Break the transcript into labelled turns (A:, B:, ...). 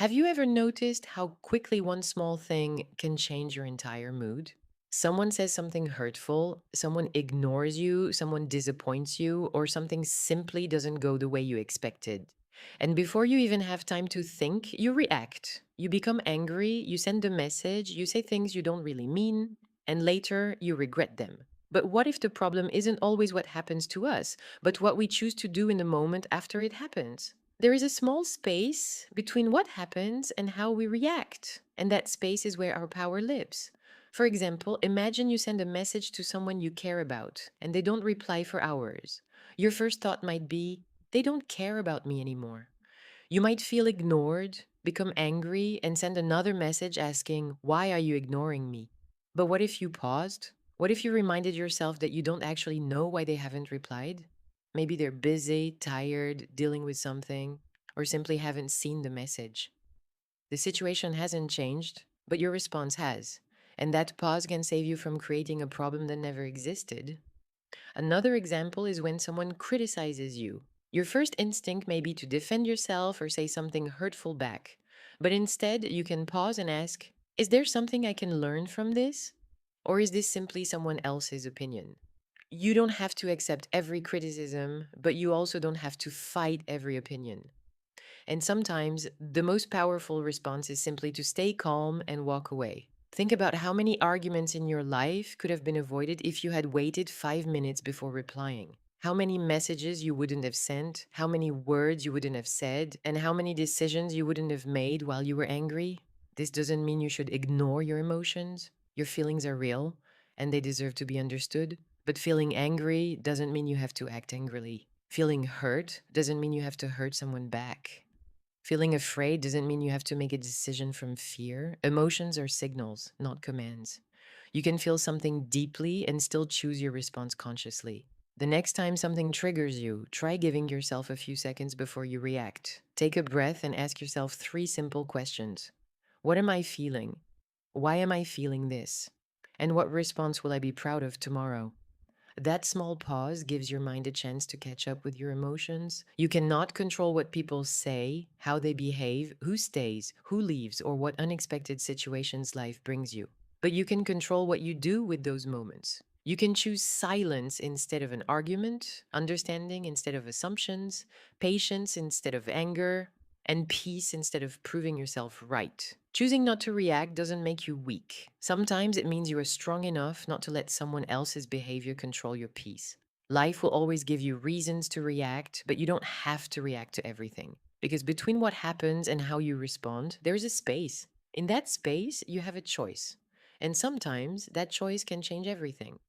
A: Have you ever noticed how quickly one small thing can change your entire mood? Someone says something hurtful, someone ignores you, someone disappoints you, or something simply doesn't go the way you expected. And before you even have time to think, you react. You become angry, you send a message, you say things you don't really mean, and later you regret them. But what if the problem isn't always what happens to us, but what we choose to do in the moment after it happens? There is a small space between what happens and how we react, and that space is where our power lives. For example, imagine you send a message to someone you care about and they don't reply for hours. Your first thought might be, they don't care about me anymore. You might feel ignored, become angry, and send another message asking, why are you ignoring me? But what if you paused? What if you reminded yourself that you don't actually know why they haven't replied? Maybe they're busy, tired, dealing with something, or simply haven't seen the message. The situation hasn't changed, but your response has. And that pause can save you from creating a problem that never existed. Another example is when someone criticizes you. Your first instinct may be to defend yourself or say something hurtful back. But instead, you can pause and ask, is there something I can learn from this? Or is this simply someone else's opinion? You don't have to accept every criticism, but you also don't have to fight every opinion. And sometimes the most powerful response is simply to stay calm and walk away. Think about how many arguments in your life could have been avoided if you had waited 5 minutes before replying. How many messages you wouldn't have sent, how many words you wouldn't have said, and how many decisions you wouldn't have made while you were angry. This doesn't mean you should ignore your emotions. Your feelings are real and they deserve to be understood. But feeling angry doesn't mean you have to act angrily. Feeling hurt doesn't mean you have to hurt someone back. Feeling afraid doesn't mean you have to make a decision from fear. Emotions are signals, not commands. You can feel something deeply and still choose your response consciously. The next time something triggers you, try giving yourself a few seconds before you react. Take a breath and ask yourself three simple questions. What am I feeling? Why am I feeling this? And what response will I be proud of tomorrow? That small pause gives your mind a chance to catch up with your emotions. You cannot control what people say, how they behave, who stays, who leaves, or what unexpected situations life brings you. But you can control what you do with those moments. You can choose silence instead of an argument, understanding instead of assumptions, patience instead of anger, and peace instead of proving yourself right. Choosing not to react doesn't make you weak. Sometimes it means you are strong enough not to let someone else's behavior control your peace. Life will always give you reasons to react, but you don't have to react to everything. Because between what happens and how you respond, there is a space. In that space, you have a choice. And sometimes that choice can change everything.